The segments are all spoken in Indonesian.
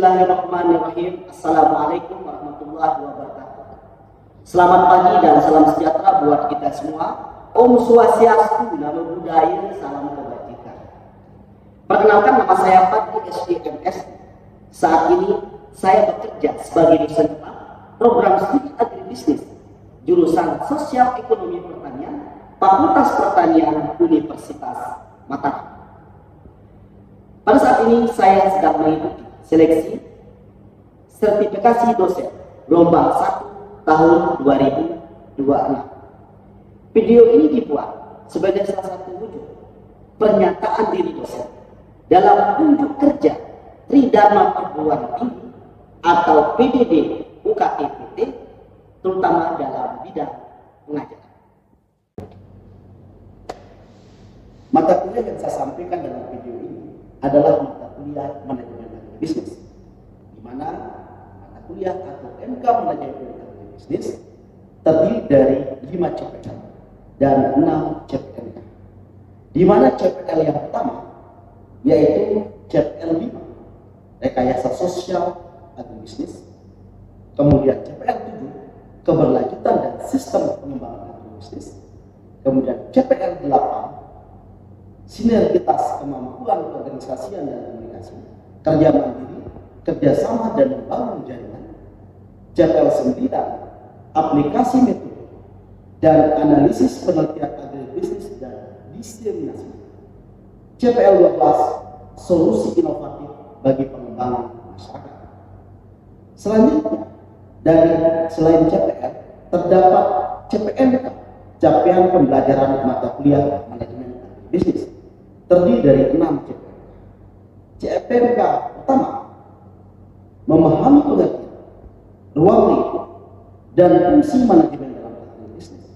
Bismillahirrahmanirrahim. Assalamualaikum warahmatullahi wabarakatuh. Selamat pagi dan salam sejahtera buat kita semua. Om Swastiastu, Namo Buddhaya, salam kebajikan. Perkenalkan, nama saya Fadli SDMS. Saat ini saya bekerja sebagai dosen program studi agribisnis jurusan Sosial Ekonomi Pertanian, Fakultas Pertanian Universitas Mataram. Pada saat ini saya sedang mengikuti seleksi sertifikasi dosen gelombang 1 tahun 2026. Video ini dibuat sebagai salah satu wujud pernyataan diri dosen dalam unjuk kerja Tridharma Perguruan Tinggi atau PDD UKTPT, terutama dalam bidang pengajaran. Mata kuliah yang saya sampaikan dalam video ini adalah mata kuliah manajemen agribisnis, di mana mata kuliah atau MK manajemen agribisnis terdiri dari 5 CPL dan 6 CPLK. Di mana CPL yang pertama yaitu CPL 5, rekayasa sosial agribisnis, kemudian CPL 7, keberlanjutan dan sistem pengembangan agribisnis, kemudian CPL 8, sinergitas kemampuan keorganisasian dan komunikasi, kerja mandiri, kerjasama dan membangun jaringan, CPL 9, aplikasi metode dan analisis penelitian agribisnis dan diseminasi, CPL 12, solusi inovatif bagi pengembangan masyarakat. Selanjutnya, selain CPL, terdapat CPMK, capaian pembelajaran mata kuliah manajemen agribisnis, terdiri dari 6 CPMK. CPMK pertama, memahami pengertian, ruang lingkup, dan fungsi manajemen dalam agribisnis.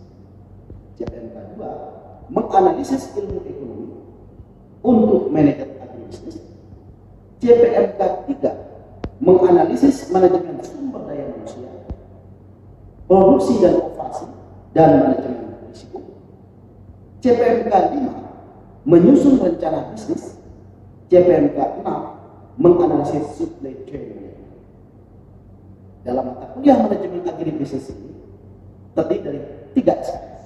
CPMK 2, menganalisis ilmu ekonomi untuk manajer agribisnis. CPMK 3, menganalisis manajemen sumber daya manusia, produksi dan operasi, dan manajemen risiko. CPMK 5, menyusun rencana bisnis. CPMK 6, menganalisis supply chain. Dalam mata kuliah manajemen agribisnis ini terdiri dari 3 SKS,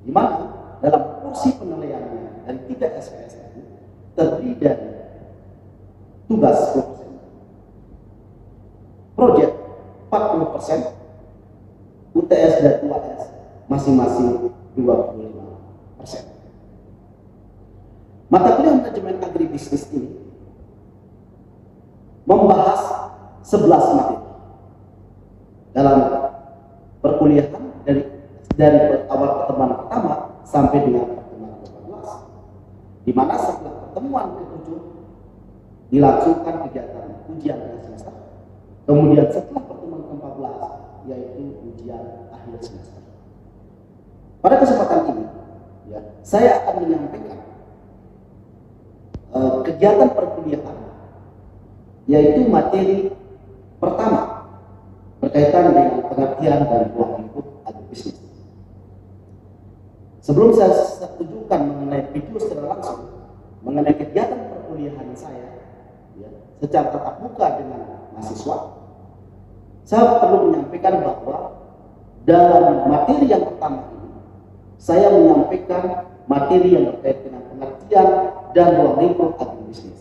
di mana dalam porsi penilaiannya dari 3 SKS itu terdiri dari tugas 20%, proyek 40%, UTS dan UAS masing-masing 25%. Mata kuliah manajemen agribisnis ini membahas 11 materi dalam perkuliahan dari awal pertemuan pertama sampai dengan pertemuan ke-12, di mana setelah pertemuan ke-7 dilangsungkan kegiatan ujian akhir semester, kemudian setelah pertemuan ke-14 yaitu ujian akhir semester. Pada kesempatan ini, saya akan menyampaikan kegiatan perkuliahan, yaitu materi pertama berkaitan dengan pengertian dan ruang lingkup agribisnis. Sebelum saya tunjukkan mengenai video secara langsung mengenai kegiatan perkuliahan saya, secara tatap muka dengan mahasiswa, saya perlu menyampaikan bahwa dalam materi yang pertama ini, saya menyampaikan materi yang terkait dengan pengertian dan ruang lingkup agribisnis.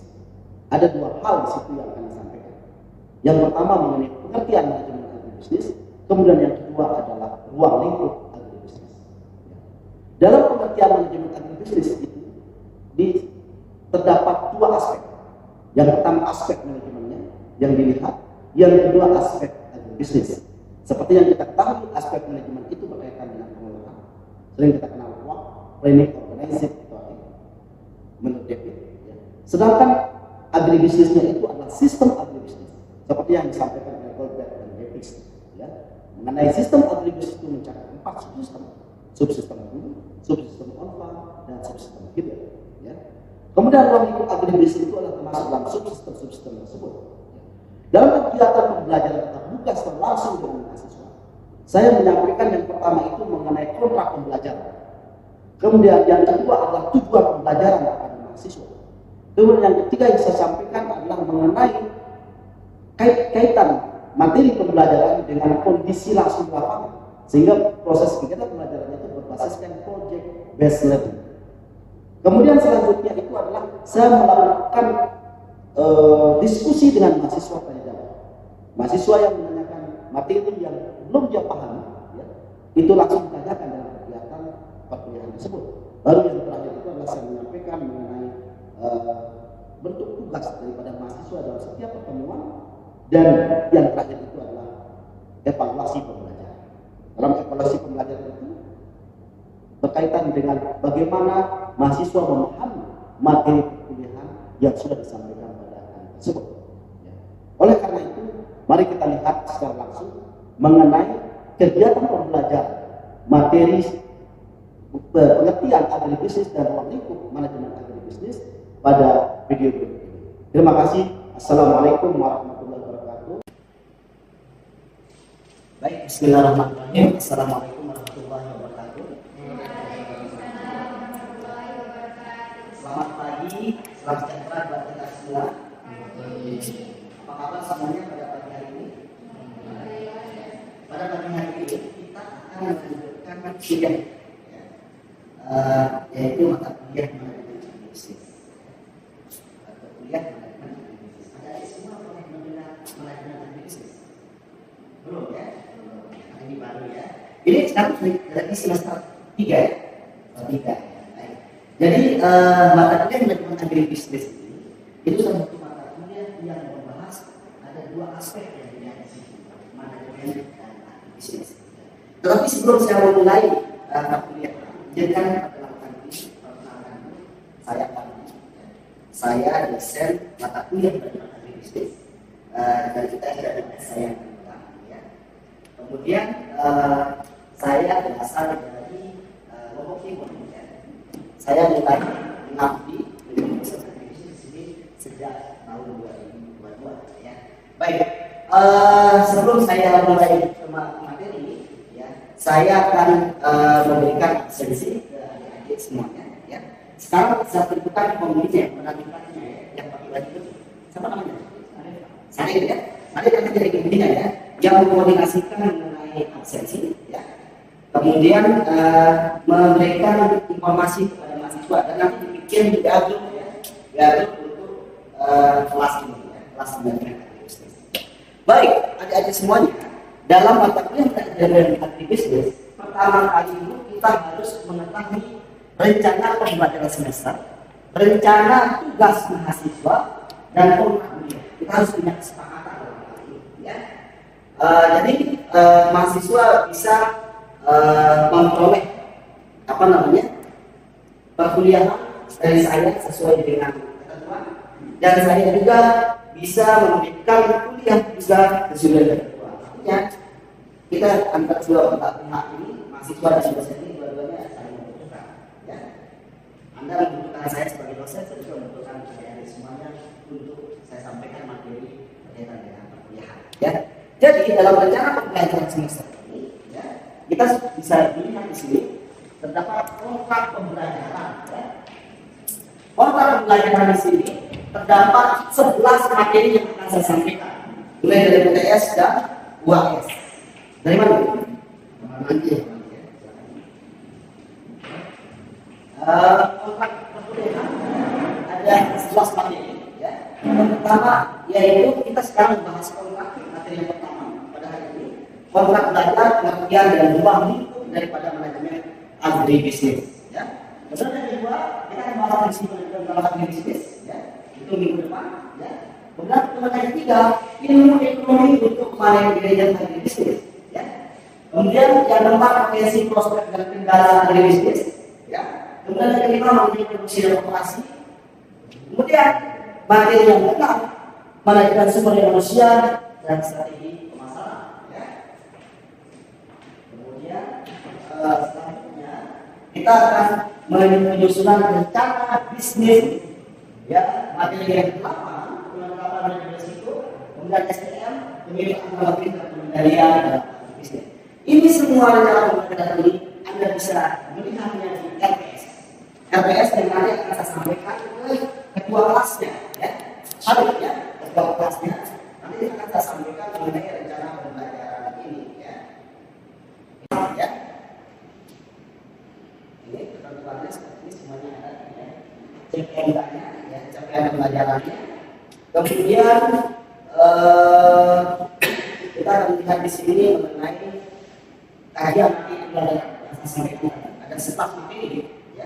Ada 2 hal di situ yang akan disampaikan. Yang pertama mengenai pengertian manajemen agribisnis, kemudian yang kedua adalah ruang lingkup agribisnis. Dalam pengertian manajemen agribisnis itu terdapat 2 aspek. Yang pertama aspek manajemennya yang dilihat, yang kedua aspek agribisnis. Seperti yang kita ketahui, aspek manajemen itu berkaitan dengan pengelolaan. Sering kita kenal uang, planning, organizing, menurut David. Sedangkan agribisnisnya itu adalah sistem agribisnis, seperti yang disampaikan oleh Goldberg dan Davis. Mengenai sistem agribisnis itu mencakup 4 subsistem hulu, subsistem on-farm, dan subsistem hilir. Kemudian ruang lingkup agribisnis itu adalah termasuk dalam subsistem tersebut. Dalam kegiatan pembelajaran tatap muka secara langsung dengan mahasiswa, saya menyampaikan yang pertama itu mengenai kontrak pembelajaran. Kemudian yang kedua adalah tujuan pembelajaran kepada mahasiswa. Kemudian yang ketiga yang saya sampaikan adalah mengenai kaitan materi pembelajaran dengan kondisi langsung di lapangan, sehingga proses kegiatan pembelajaran itu berbasiskan project based learning. Kemudian selanjutnya itu adalah saya melakukan diskusi dengan mahasiswa tanya jawab. Mahasiswa yang menanyakan materi yang belum dia pahami, ya, itu langsung ditanyakan dalam kegiatan perkuliahan tersebut. Lalu yang terakhir itu adalah saya menyampaikan mengenai bentuk tugas daripada mahasiswa dalam setiap pertemuan, dan yang terakhir itu adalah evaluasi pembelajaran. Dalam evaluasi pembelajaran itu berkaitan dengan bagaimana mahasiswa memahami materi perkuliahan yang sudah disampaikan pada hari tersebut. Ya. Oleh karena itu, mari kita lihat secara langsung mengenai kegiatan pembelajaran materi pengertian agribisnis dan ruang lingkup manajemen agribisnis pada video berikut ini. Terima kasih. Assalamualaikum warahmatullahi wabarakatuh. Baik, bismillahirrahmanirrahim. Assalamualaikum warahmatullahi wabarakatuh. Selamat pagi, selamat sejahtera buat kita semua. Apa kabar semuanya pada pagi hari ini? Pada pagi hari ini kita akan melanjutkan kuliah, yaitu mata kuliah manajemen agribisnis. Mata kuliah manajemen agribisnis. Ada semua oleh manajemen agribisnis? Belum ya? Ini baru ya. Ini sekarang lagi semester 3 ya? 3. Jadi mata kuliah manajemen agribisnis ini itu salah satu mata kuliah yang membahas ada dua aspek yang dilihat di sini, manajemen dan agribisnis. Tetapi sebelum saya memulai mata kuliah, jangan perkenalkan diri, saya dosen mata kuliah manajemen agribisnis, dan kita ada saya yang ya. Kemudian saya berasal dari Lombok Timur. Saya mulai mengabdi di Universitas Agribisnis di sini sejak tahun 2022 ya. Baik, sebelum saya mulai materi ya, saya akan memberikan absensi ke adik-adik semuanya ya. Sekarang saya tentukan pemimpin penantikannya ya, yang pakai baju itu. Siapa namanya? Saya ya. Ada yang jadi pimpinan ya, yang mengkoordinasikan mengenai absensi ya. Kemudian memberikan informasi kepada mahasiswa dan nanti dibikin juga grup ya, untuk kelas ini ya, kelas manajemen agribisnis. Baik, adik-adik semuanya, dalam mata kuliah manajemen agribisnis pertama kali itu kita harus mengetahui rencana pembelajaran semester, rencana tugas mahasiswa, dan program kuliah. Kita harus punya kesepakatan dalam hal ini ya. Jadi mahasiswa bisa memperoleh perkuliahan dari saya sesuai dengan ketentuan, dan saya juga bisa memberikan kuliah juga sesuai dengan ketentuan. Artinya kita antara dua pihak ini, mahasiswa dan dosen ini dua-duanya saling membutuhkan. Ya. Anda membutuhkan saya sebagai dosen, saya juga membutuhkan saya semuanya untuk saya sampaikan materi berkaitan dengan perkuliahan. Ya. Jadi dalam rencana pembelajaran semester ini, ya, kita bisa lihat di sini terdapat kontrak pembelajaran. Ya. Kontrak pembelajaran di sini terdapat 11 materi yang akan saya sampaikan, mulai dari PTS dan UAS. Dari mana? Nanti. Kontrak perkuliahan ada 11 materi. Ya. Yang pertama yaitu kita sekarang membahas kontrak materi yang pertama pada hari ini. Kontrak belajar, pengertian dan ruang lingkup daripada manajemen agribisnis. Ya. Kemudian yang kedua kita akan bahas prinsip dalam agribisnis. Ya. Itu minggu depan. Ya. Kemudian yang ketiga ilmu ekonomi untuk manajemen agribisnis. Ya. Kemudian yang keempat potensi prospek dan kendala agribisnis. Ya. Kemudian yang kelima mengenai produksi dan operasi. Kemudian materi yang keenam manajemen sumber daya manusia dan strategi pemasaran. Ya. Kemudian selanjutnya kita akan menyusun rencana bisnis. Ya, materi yang ke-8 penerapan risiko, kemudian SDM, pemilihan pabrik dan pengendalian dalam bisnis. Ini semua rencana pembelajaran ini Anda bisa melihatnya di RPS. RPS yang nanti akan saya sampaikan ke ketua kelasnya, ya. Habib ya, ketua kelasnya. Nanti akan saya sampaikan mengenai rencana pembelajaran ini, ya. Ya. Ini ketentuannya seperti ini semuanya ada, ya. CPM-nya, ya, capaian pembelajarannya. Kemudian kita akan lihat di sini mengenai kajian pembelajaran yang saya sampaikan. Ada staf materi, ya.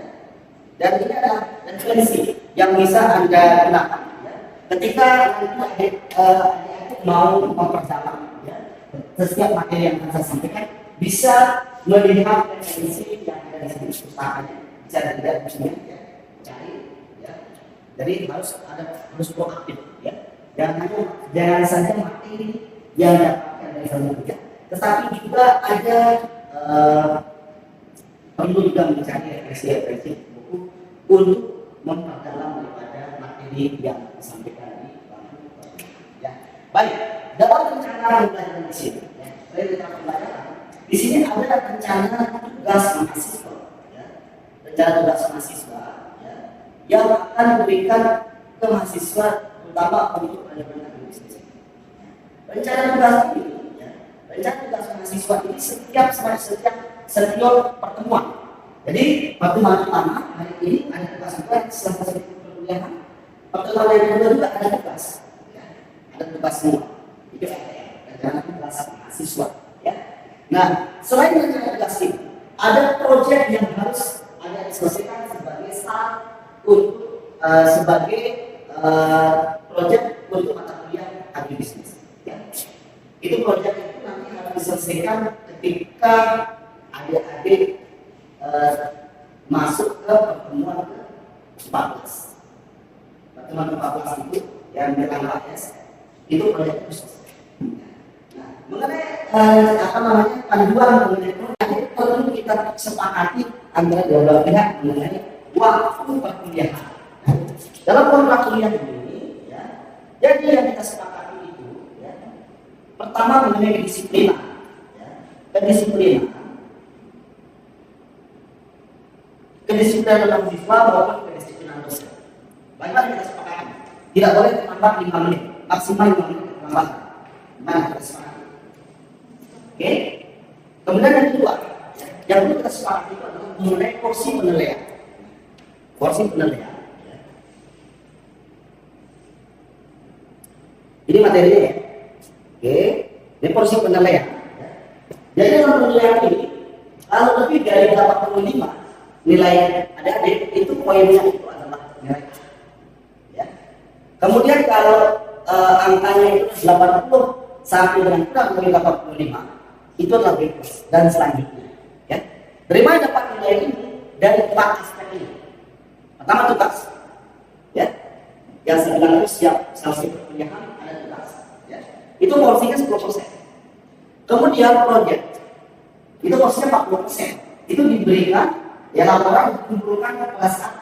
Dan ini adalah referensi yang bisa Anda gunakan, ya. Ketika adik mau memperdalam, ya, setiap materi yang saya sampaikan, bisa melihat referensi yang ada di sini pustakanya, bisa dilihat di sini, ya, cari, ya. Jadi harus proaktif, ya. Jangan saja materi yang dapatkan dari sana saja, tetapi juga ada perlu juga mencari referensi buku untuk memperdalam daripada materi yang disampaikan di bangku. Ya, baik. Dalam rencana pembelajaran di sini, ya, rencana pembelajaran di sini ada rencana tugas mahasiswa, ya, rencana tugas mahasiswa, ya, yang akan diberikan ke mahasiswa terutama untuk pelajaran bisnis. Rencana tugas ini, ya, rencana tugas mahasiswa ini setiap pertemuan. Jadi pertemuan pertama hari ini ada tugas juga selesai perkuliahan. Pertemuan yang kedua juga ada tugas, ya, ada tugas semua. Itu rencana tugas mahasiswa. Ya. Nah, selain rencana tugas ini, ada proyek yang harus Anda selesaikan sebagai syarat untuk sebagai proyek untuk mata kuliah agribisnis. Ya. Itu proyek itu nanti harus diselesaikan ketika adik-adik masuk ke pertemuan ke-14. Pertemuan ke-14 itu yang ditambah S itu proyek khusus. Nah, mengenai panduan mengenai proyek perlu kita sepakati antara dua belah pihak mengenai waktu perkuliahan. Dalam kontrak kuliah ini, ya, jadi yang kita sepakati itu, ya, pertama mengenai kedisiplinan, ya, kedisiplinan dalam siswa maupun kedisiplinan dosen. Baiklah kita sepakati, tidak boleh tambah 5 menit, maksimal 5 menit tambah. Nah, kita sepakati. Oke. Kemudian yang kedua, yang perlu kita sepakati itu adalah mengenai porsi penilaian. Porsi penilaian. Ini materinya, ya. Oke, ini porsi penilaian. Jadi dalam penilaian ini, kalau lebih dari 85 nilai adik-adik itu poinnya itu adalah nilai A. Ya. Kemudian kalau angkanya itu 80 sampai dengan kurang dari 85 itu adalah B+ dan selanjutnya. Ya. Dari mana dapat nilai ini? Dari 4 aspek ini. Pertama tugas, ya, yang sebenarnya siap selesai perkuliahan. Itu porsinya 10%. Kemudian proyek itu porsinya 40%. Itu diberikan, ya, laporan dikumpulkan pada saat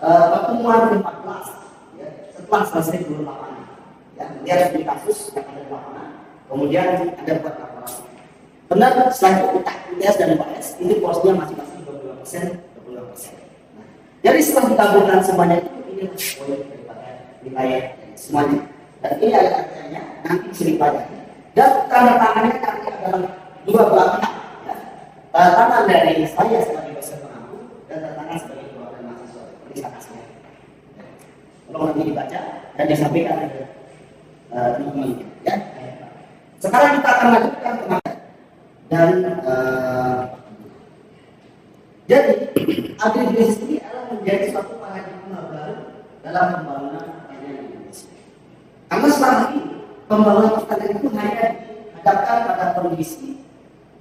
pertemuan ke-14, ya, setelah selesai dulu lapangan. Ya, dia harus beri kasus yang ada di lapangan. Kemudian ada buat laporan. Benar, selain itu UTS dan UAS itu porsinya masing-masing 22%. Nah, jadi setelah digabungkan semuanya itu ini proyek daripada wilayah semuanya. Dan ini ada artinya nanti bisa dipelajari. Dan tanda tangannya nanti adalah dua belah pihak. Ya. Tanda tangan dari saya sebagai dosen pengampu dan tanda tangan sebagai perwakilan mahasiswa. Seperti saya kasihnya. Tolong nanti dibaca dan disampaikan ke teman-teman. Ya. Sekarang kita akan lanjutkan ke materi. Dan jadi agribisnis ini adalah menjadi suatu paradigma baru dalam pembangunan pertanian Indonesia. Karena selama ini pembangunan pertanian itu hanya dihadapkan pada kondisi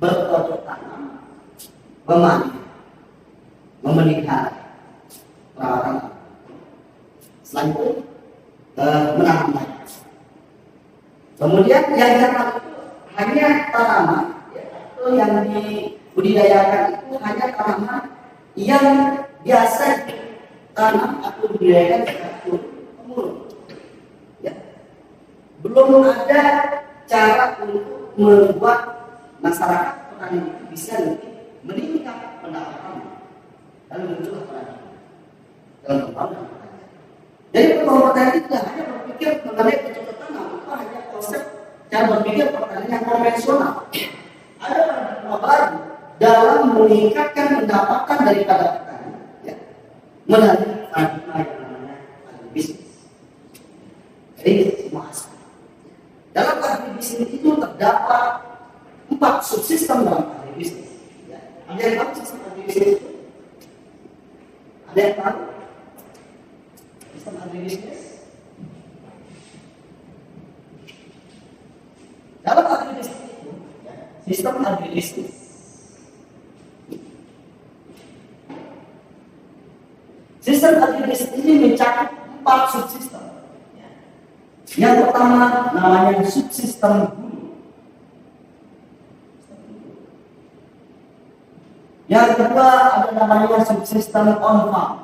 bercocok tanam, memanen, memelihara, perawatan. Selain itu menanam lagi. Kemudian yang ditanam itu hanya tanaman, ya, atau yang dibudidayakan itu hanya tanaman yang biasa ditanam atau dibudidayakan secara turun-temurun. Ya. Belum ada cara untuk membuat masyarakat petani itu bisa lebih meningkat pendapatan. Lalu muncullah paradigma dalam pembangunan pertanian. Jadi pertanyaan itu tidak hanya berpikir mengenai kecocokan, bukan hanya konsep cara berpikir pertanyaan yang konvensional. Ada paradigma baru dalam meningkatkan pendapatan daripada petani, ya, melalui paradigma yang namanya agribisnis. Jadi semua aspek. Dalam agribisnis itu terdapat 4 subsistem dalam agribisnis. Ya. Ada yang tahu sistem agribisnis itu? Ada yang tahu? Sistem agribisnis. Dalam agribisnis itu, ya, sistem agribisnis. Sistem agribisnis ini mencakup 4 subsistem. Ya. Yang pertama namanya subsistem hulu. Yang kedua ada namanya subsistem on farm.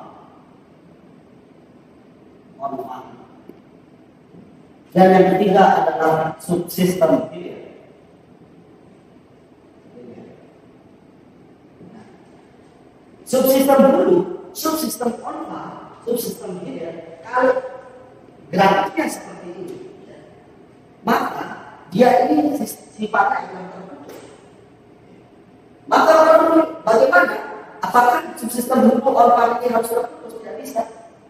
Dan yang ketiga adalah subsistem hilir. Subsistem dulu, subsistem on farm, subsistem hilir. Kalau grafiknya seperti ini, maka dia ini sifatnya yang terbentuk. Maka bagaimana? Apakah subsistem hulu on farm ini harus terputus? Tidak bisa.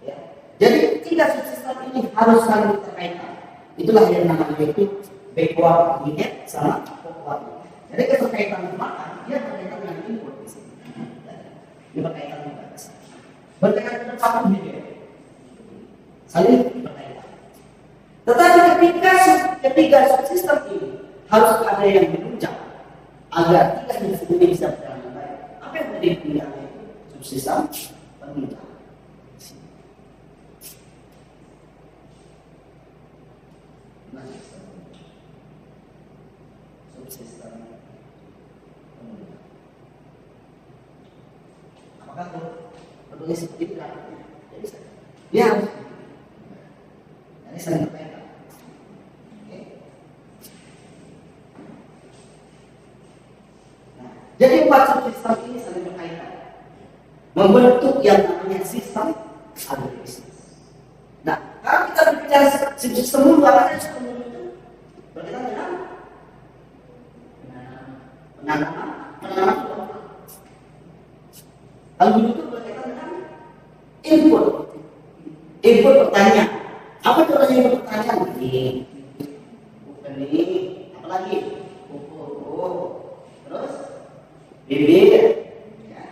Ya. Jadi 3 subsistem ini harus saling terkait. Itulah yang namanya itu backward inget sama forward inget. Jadi keterkaitan makan dia berkaitan dengan input di sini. Dia berkaitan dengan dasar. Berkaitan dengan satu hidup. Saling berkaitan. Tetapi ketika subsistem ini harus ada yang menunjang agar 3 subsistem ini bisa berjalan dengan baik. Apa yang menjadi pilihannya itu? Subsistem penunjang. Subsistem penunjang. Apakah bentuknya seperti itu? Jadi dia harus. Ini saling berkaitan. Oke. Nah, jadi 4 subsistem ini saling berkaitan, membentuk yang namanya sistem agribisnis. Nah, kalau kita berbicara sistem hulu, apa sih sistem hulu itu? Berkaitan dengan penanaman. Hal itu berkaitan dengan input pertanian. Apa contohnya input pertanian? Ini, apa lagi? Pupuk, terus bibir, ya,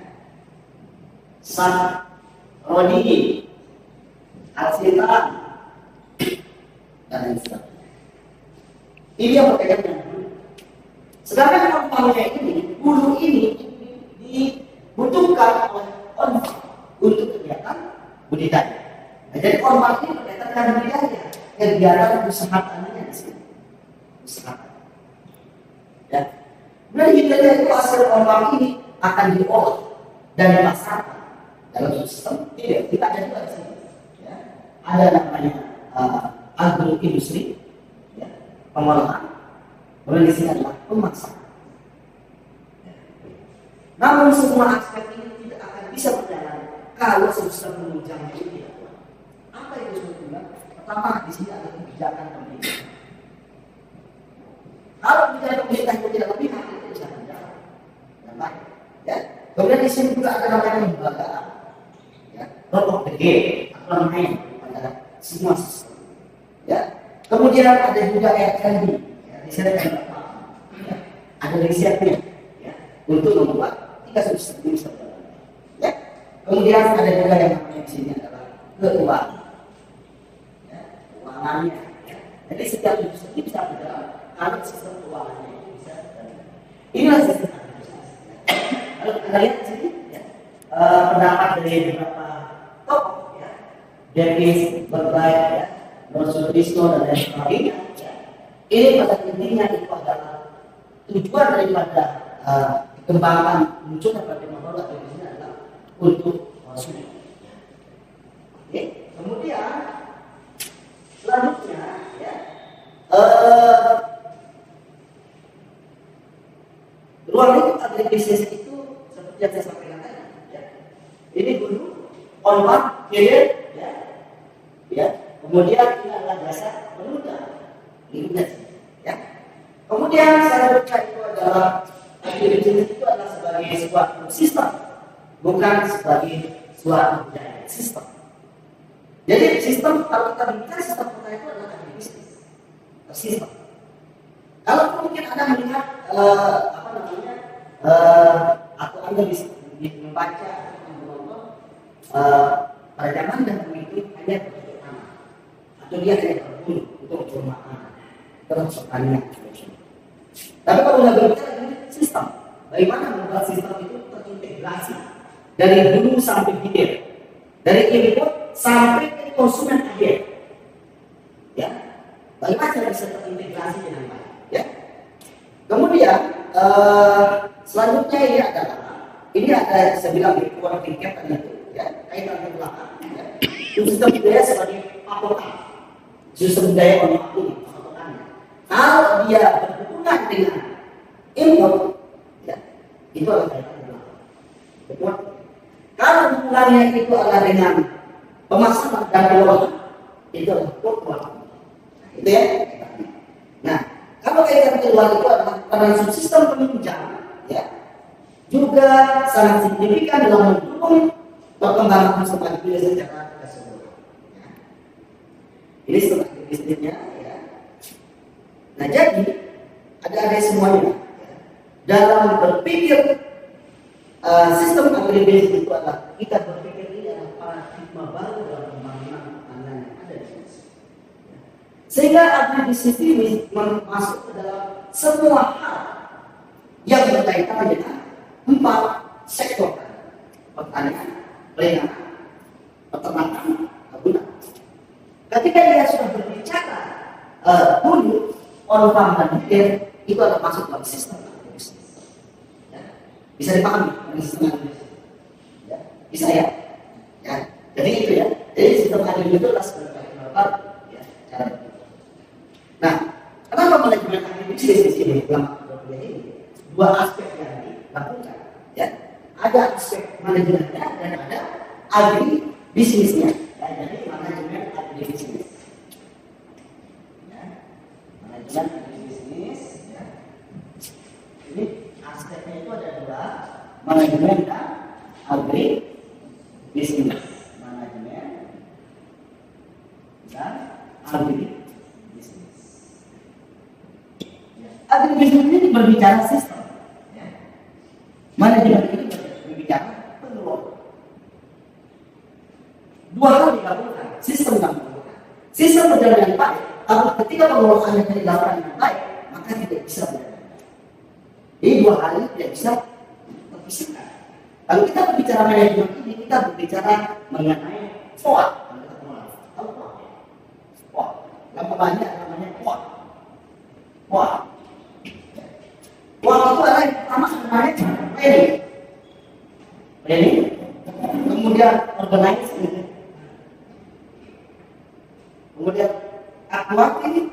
sat, rodi, atsitan, dan lain sebagainya. Ini yang berkaitan dengan hulu. Sedangkan komponennya ini, hulu ini dibutuhkan oleh on untuk kegiatan budidaya. Nah, jadi on ini berkaitan dengan budidaya, kegiatan usaha tanian di sini. Usaha. Ya. Dari budidaya itu hasil on ini akan diolah dan dipasarkan dalam sistem. Tidak, kita ada juga di sini. Ya. Ada namanya agroindustri, ya, pengolahan. Kemudian di sini adalah pemasaran. Namun semua aspek ini tidak akan bisa berjalan kalau sistem penunjangnya itu tidak kuat. Apa itu sebetulnya? Pertama, di sini ada kebijakan pemerintah. Kalau kebijakan pemerintah itu tidak berpihak, itu bisa berjalan dengan baik. Ya. Kemudian di sini juga ada namanya kelembagaan, ya, role of the game, atau main pada semua sistem. Ya. Kemudian ada juga R&D. Di sini ada risetnya, ya, untuk membuat 3 subsistem ini bisa berjalan. Ya. Kemudian ada juga yang namanya di sini adalah keuangan, ya, keuangannya. Ya. Jadi setiap subsistem ini bisa berjalan kalau sistem keuangannya itu bisa berjalan. Inilah sistem administrasi. Ya. Kalau kita lihat di sini, ya, pendapat dari beberapa tokoh, ya, Davis, Berbaik, ya, Nursultisno dan lain sebagainya. Ini pada intinya itu adalah tujuan daripada kembangan munculnya paradigma baru atau di sini adalah untuk sudah. Oke, kemudian selanjutnya, ya, ruang lingkup agribisnis itu seperti yang saya sampaikan tadi. Ya. Ini dulu on-farm, ya, Kemudian selanjutnya itu adalah bisnis itu adalah sebagai suatu sistem, bukan sebagai suatu budaya, sistem. Jadi sistem, kalau kita bicara sistem kota itu adalah bisnis, sistem. Kalau mungkin Anda melihat atau Anda bisa membaca atau menonton pada zaman dahulu itu hanya bercocok tanam, atau dia hanya berburu untuk perumahan, terus pertanian. Tapi kalau sudah berbicara ini sistem, bagaimana membuat sistem itu terintegrasi dari hulu sampai hilir, dari input sampai ke konsumen akhir, ya, bagaimana cara bisa terintegrasi dengan baik, ya. Kemudian selanjutnya ini ada saya bilang di working capital itu, ya, kaitan ke belakang, ya. Sistem budaya sebagai patokan, sistem budaya manufaktur, patokannya. Kalau dia berhubungan dengan import, ya, itu adalah kaitan ke belakang. Kalau hubungannya itu adalah dengan pemasaran dan pengelolaan, itu adalah keuangan. Itu ya. Nah, kalau kaitan keluar itu adalah pada sistem penunjang, ya, juga sangat signifikan dalam mendukung perkembangan sistem bisnis secara keseluruhan. Ya. Ini seperti bisnisnya, ya. Nah, jadi ada semuanya. Ya. Dalam berpikir sistem agribisnis itu adalah kita berpikir ini adalah paradigma baru dalam pembangunan pertanian yang ada di Indonesia. Sehingga agribisnis ini masuk ke dalam semua hal yang berkaitan dengan 4 sektor: pertanian, perikanan, peternakan, kebunan. Ketika dia sudah berbicara hulu, on farm dan hilir, itu adalah masuk dalam sistem agribisnis. Ya. Bisa dipahami dengan sistem agribisnis? Ya. Bisa ya? Ya. Jadi itu ya. Jadi sistem agribisnis itu adalah sebagai ya, cara. Nah, kenapa manajemen agribisnis di sini? Dua aspek yang dilakukan, ya. Ada aspek manajemennya dan ada agribisnisnya. Ya, jadi manajemen agribisnis. Ya. Manajemen agribisnis. Ya. Ini aspeknya itu ada dua, manajemen dan agribisnis. Manajemen dan agribisnis. Agribisnis ini berbicara sistem, ya. Manajemen ini berbicara pengelolaan. Dua hal digabungkan, sistem dan pengelolaan. Sistem berjalan dengan baik, tapi ketika pengelolaannya tidak dilakukan dengan baik, maka tidak bisa berjalan. Jadi dua hal ini tidak bisa terpisahkan. Kalau kita berbicara manajemen ini, kita berbicara mengenai FOA. FOA. Yang banyak namanya FOA. FOA. Uang itu adalah yang pertama sebenarnya planning, kemudian organize, kemudian aktuasi,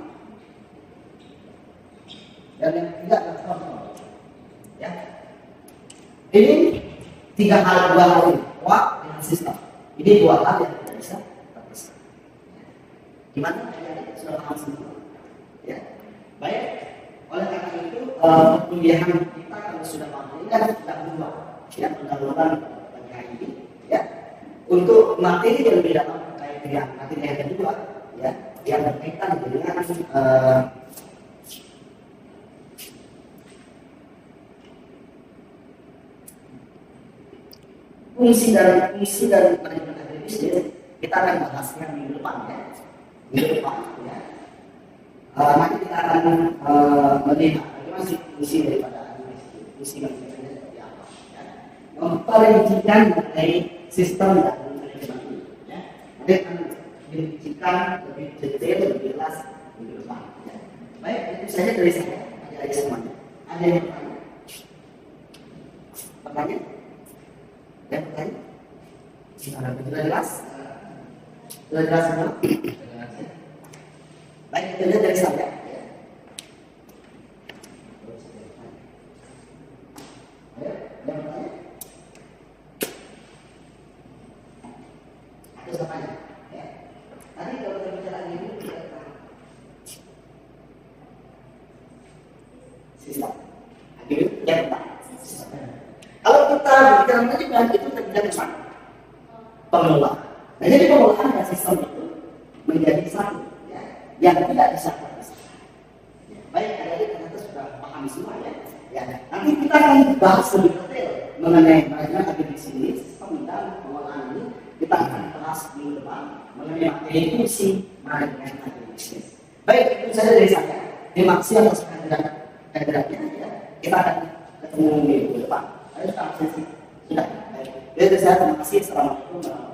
dan yang ketiga adalah kontrol. Ya, ini dua hal ini, uang dengan sistem. Ini dua hal yang tidak bisa terpisah. Gimana? Sudah paham semua? Ya, baik. Oleh karena itu, perkuliahan kita kalau sudah mampu ini kan sudah berubah, ya, pendahuluan bagi hari ini, ya, untuk materi yang lebih dalam terkait dengan materi yang kedua, ya, yang berkaitan dengan fungsi dari manajemen agribisnis. Kita akan bahasnya minggu depan, ya, ya. Nanti kita akan melihat bagaimana fungsi daripada agribisnis, fungsi manajemennya seperti apa, ya. Memperincikan mengenai sistem dan manajemen ini, ya. Nanti akan dirincikan lebih detail, lebih jelas minggu depan, ya. Baik, itu saja dari saya. Ada semuanya. Ada yang bertanya? Pertanyaan? Yang bertanya? Sudah jelas? Sudah jelas semua? Baik, itu saja dari saya. sistem. Akademik yang tentang sistem. Kalau kita bicara manajemen itu terbilang tentang pengelolaan. Nah, jadi pengelolaan dan sistem itu menjadi satu, ya, yang tidak bisa terpisahkan. Ya, baik, adik-adik ternyata sudah paham semua ya. Ya, nanti kita akan bahas lebih detail mengenai manajemen akademik ini, sistem dan pengelolaan ini. Kita akan bahas minggu depan mengenai materi fungsi manajemen akademik ini. Baik, itu saja dari saya. Terima kasih atas kehadirannya. Ya. Kita akan ketemu minggu depan. Ayo, sudah. Baik. Dari saya terima kasih. Assalamualaikum warahmatullahi wabarakatuh.